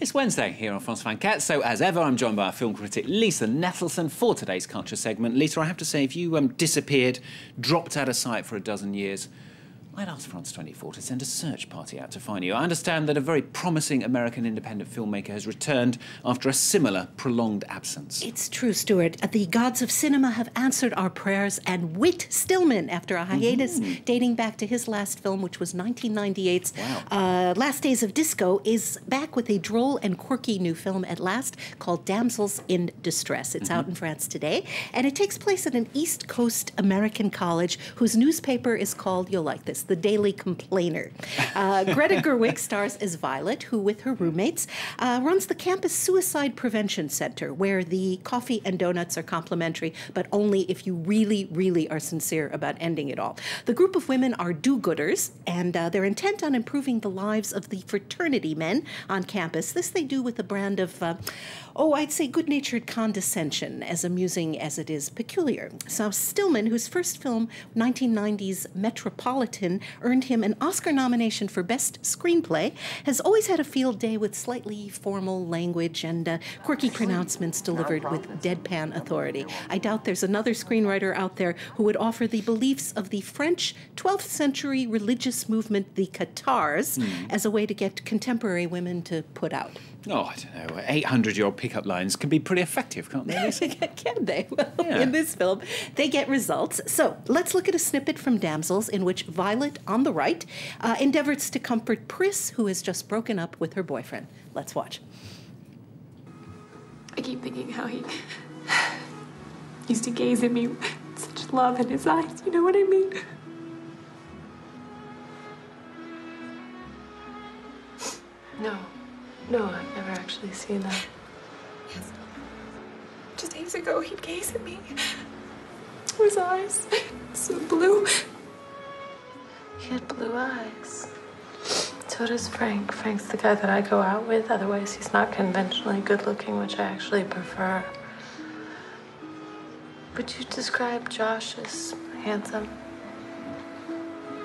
It's Wednesday here on France 24, so as ever I'm joined by our film critic Lisa Nettleson for today's culture segment. Lisa, I have to say, if you disappeared, dropped out of sight for a dozen years, I'd ask France 24 to send a search party out to find you. I understand that a very promising American independent filmmaker has returned after a similar prolonged absence. It's true, Stuart. The gods of cinema have answered our prayers, and Whit Stillman, after a hiatus dating back to his last film, which was 1998's Last Days of Disco, is back with a droll and quirky new film at last called Damsels in Distress. It's out in France today, and it takes place at an East Coast American college whose newspaper is called, you'll like this, the Daily Complainer. Greta Gerwig stars as Violet, who, with her roommates, runs the campus suicide prevention center, where the coffee and donuts are complimentary, but only if you really, really are sincere about ending it all. The group of women are do-gooders, and they're intent on improving the lives of the fraternity men on campus. This they do with a brand of, I'd say good-natured condescension, as amusing as it is peculiar. So Stillman, whose first film, 1990's Metropolitan, earned him an Oscar nomination for Best Screenplay, has always had a field day with slightly formal language and quirky pronouncements delivered with deadpan authority. I doubt there's another screenwriter out there who would offer the beliefs of the French 12th century religious movement, the Cathars, as a way to get contemporary women to put out. Oh, I don't know. 800-year-old pickup lines can be pretty effective, can't they? Can they? Well, in this film, they get results. So let's look at a snippet from Damsels in which Violet, on the right, endeavors to comfort Pris, who has just broken up with her boyfriend. Let's watch. I keep thinking how he used to gaze at me with such love in his eyes. You know what I mean? No, I've never actually seen that. Yes. Just days ago, he'd gaze at me. His eyes, so blue. He had blue eyes. So does Frank. Frank's the guy that I go out with. Otherwise, he's not conventionally good-looking, which I actually prefer. Would you describe Josh as handsome?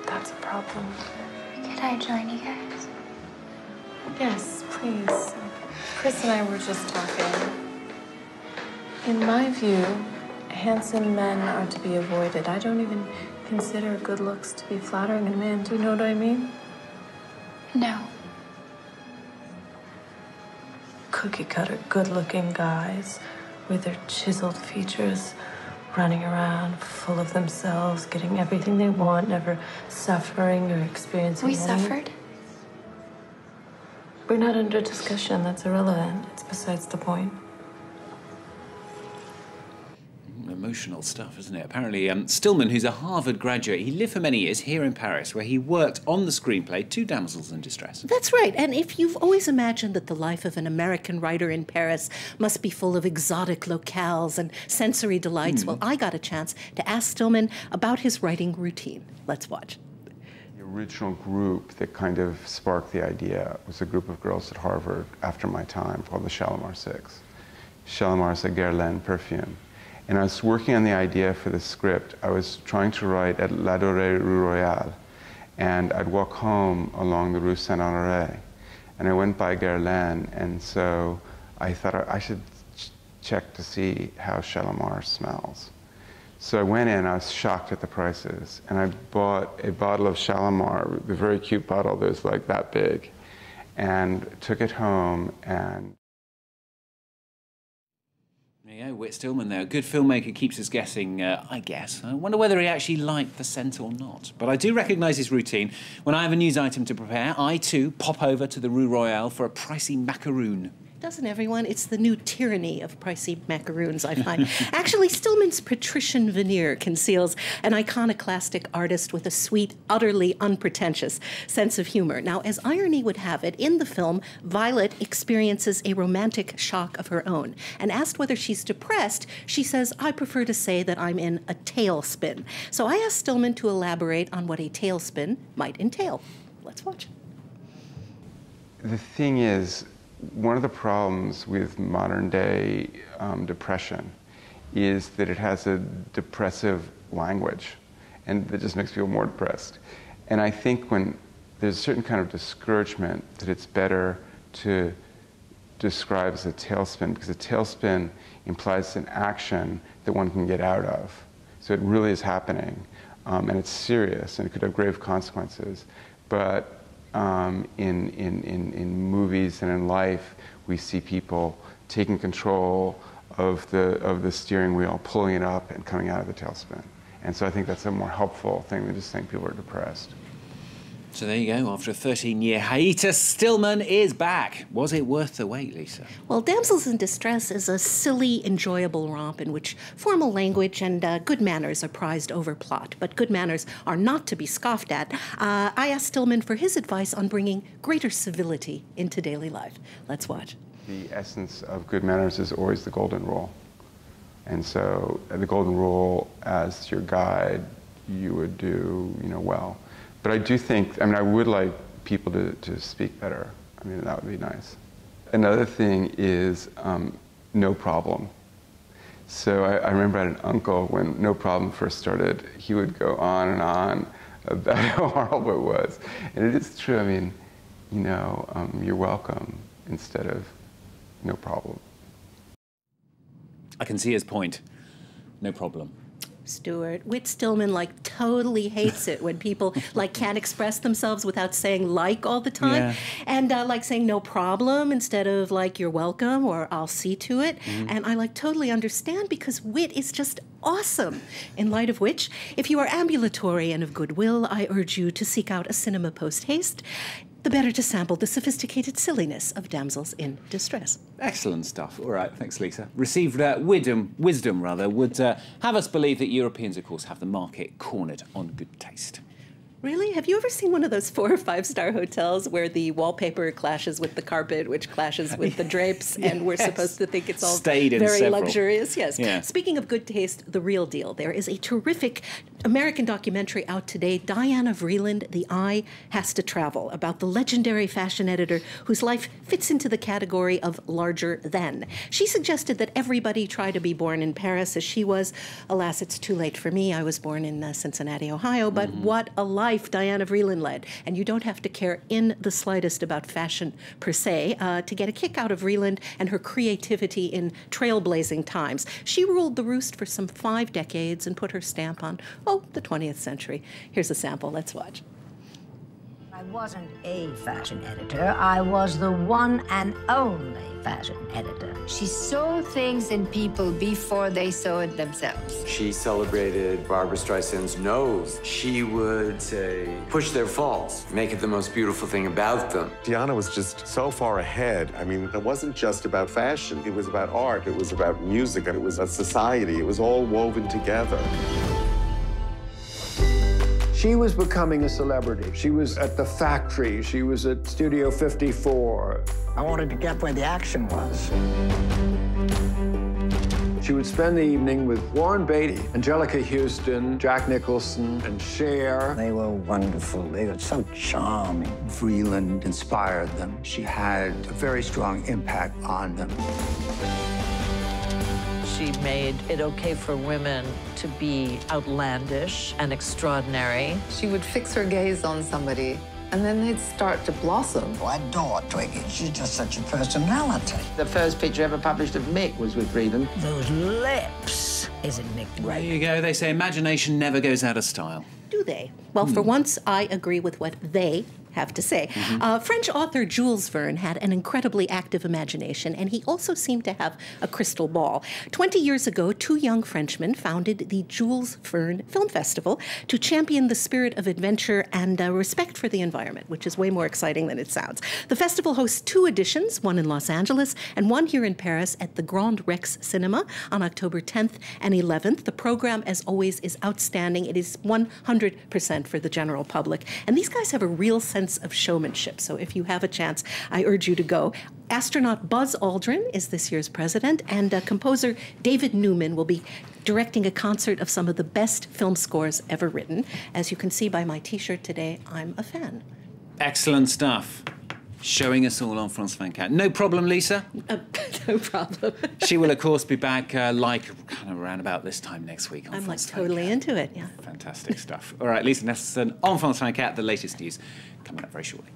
That's a problem. Could I join you guys? Yes, please. Chris and I were just talking. In my view, handsome men are to be avoided. I don't even consider good looks to be flattering in a man. Do you know what I mean? No. Cookie-cutter, good-looking guys with their chiseled features, running around, full of themselves, getting everything they want, never suffering or experiencing We any. suffered? We're not under discussion. That's irrelevant. It's besides the point. Emotional stuff, isn't it? Apparently, Stillman, who's a Harvard graduate, he lived for many years here in Paris, where he worked on the screenplay to Damsels in Distress. That's right. And if you've always imagined that the life of an American writer in Paris must be full of exotic locales and sensory delights, well, I got a chance to ask Stillman about his writing routine. Let's watch. The original group that kind of sparked the idea was a group of girls at Harvard after my time called the Shalimar Six. Shalimar's a Guerlain perfume. And I was working on the idea for the script. I was trying to write at La Dorée Rue Royale, and I'd walk home along the Rue Saint-Honoré, and I went by Guerlain, and so I thought I should check to see how Shalimar smells. So I went in, I was shocked at the prices, and I bought a bottle of Shalimar, the very cute bottle that was like that big, and took it home and... There you go, Whit Stillman there. A good filmmaker keeps us guessing, I guess. I wonder whether he actually liked the scent or not. But I do recognise his routine. When I have a news item to prepare, I too pop over to the Rue Royale for a pricey macaroon. Doesn't everyone? It's the new tyranny of pricey macaroons, I find. Actually, Stillman's patrician veneer conceals an iconoclastic artist with a sweet, utterly unpretentious sense of humor. Now, as irony would have it, in the film, Violet experiences a romantic shock of her own. And asked whether she's depressed, she says, I prefer to say that I'm in a tailspin. So I asked Stillman to elaborate on what a tailspin might entail. Let's watch. The thing is, one of the problems with modern day depression is that it has a depressive language, and that just makes people more depressed. And I think when there's a certain kind of discouragement, that it's better to describe as a tailspin, because a tailspin implies an action that one can get out of. So it really is happening, and it's serious, and it could have grave consequences. But in movies and in life, we see people taking control of the steering wheel, pulling it up, and coming out of the tailspin. And so I think that's a more helpful thing than just saying people are depressed. So there you go. After a 13-year hiatus, Stillman is back. Was it worth the wait, Lisa? Well, Damsels in Distress is a silly, enjoyable romp in which formal language and good manners are prized over plot. But good manners are not to be scoffed at. I asked Stillman for his advice on bringing greater civility into daily life. Let's watch. The essence of good manners is always the golden rule. And so the golden rule, as your guide, you would do, well. But I do think, I would like people to speak better. That would be nice. Another thing is no problem. So I remember I had an uncle, when No Problem first started, he would go on and on about how horrible it was. And it is true, you're welcome instead of no problem. I can see his point. No problem. Stuart, Whit Stillman totally hates it when people can't express themselves without saying all the time, and saying no problem instead of you're welcome or I'll see to it. And I totally understand, because wit is just awesome. In light of which, if you are ambulatory and of goodwill, I urge you to seek out a cinema post-haste, the better to sample the sophisticated silliness of Damsels in Distress. Excellent stuff. All right, thanks, Lisa. Received wisdom would have us believe that Europeans, of course, have the market cornered on good taste. Really? Have you ever seen one of those 4- or 5-star hotels where the wallpaper clashes with the carpet, which clashes with the drapes, and we're supposed to think it's all very luxurious? Yes. Yeah. Speaking of good taste, the real deal. There is a terrific American documentary out today, Diana Vreeland, The Eye Has to Travel, about the legendary fashion editor whose life fits into the category of larger than. She suggested that everybody try to be born in Paris as she was. Alas, it's too late for me. I was born in Cincinnati, Ohio, but what a life Diana Vreeland led. And you don't have to care in the slightest about fashion per se to get a kick out of Vreeland and her creativity in trailblazing times. She ruled the roost for some 5 decades and put her stamp on, the 20th century. Here's a sample. Let's watch. I wasn't a fashion editor. I was the one and only fashion editor. She saw things in people before they saw it themselves. She celebrated Barbra Streisand's nose. She would say, push their faults, make it the most beautiful thing about them. Diana was just so far ahead. It wasn't just about fashion. It was about art. It was about music. It was a society. It was all woven together. She was becoming a celebrity. She was at the factory. She was at Studio 54. I wanted to get where the action was. She would spend the evening with Warren Beatty, Angelica Houston, Jack Nicholson, and Cher. They were wonderful. They were so charming. Vreeland inspired them. She had a very strong impact on them. She made it okay for women to be outlandish and extraordinary. She would fix her gaze on somebody, and then they'd start to blossom. Oh, I adore Twiggy. She's just such a personality. The first picture ever published of Mick was with Vreeland. Those lips. Isn't Mick right? There you go. They say imagination never goes out of style. Do they? Well, for once, I agree with what they have to say. French author Jules Verne had an incredibly active imagination, and he also seemed to have a crystal ball. 20 years ago, 2 young Frenchmen founded the Jules Verne Film Festival to champion the spirit of adventure and respect for the environment, which is way more exciting than it sounds. The festival hosts 2 editions, one in Los Angeles and one here in Paris at the Grand Rex Cinema on October 10th and 11th. The program, as always, is outstanding. It is 100% for the general public. And these guys have a real sense of showmanship. So if you have a chance, I urge you to go. Astronaut Buzz Aldrin is this year's president, and composer David Newman will be directing a concert of some of the best film scores ever written. As you can see by my T-shirt today, I'm a fan. Excellent stuff. Showing us all on France 24. No problem, Lisa? No problem. She will, of course, be back kind of around about this time next week on I'm France totally into it, yeah. Fantastic stuff. All right, Lisa Nesselson on France 24, the latest news coming up very shortly.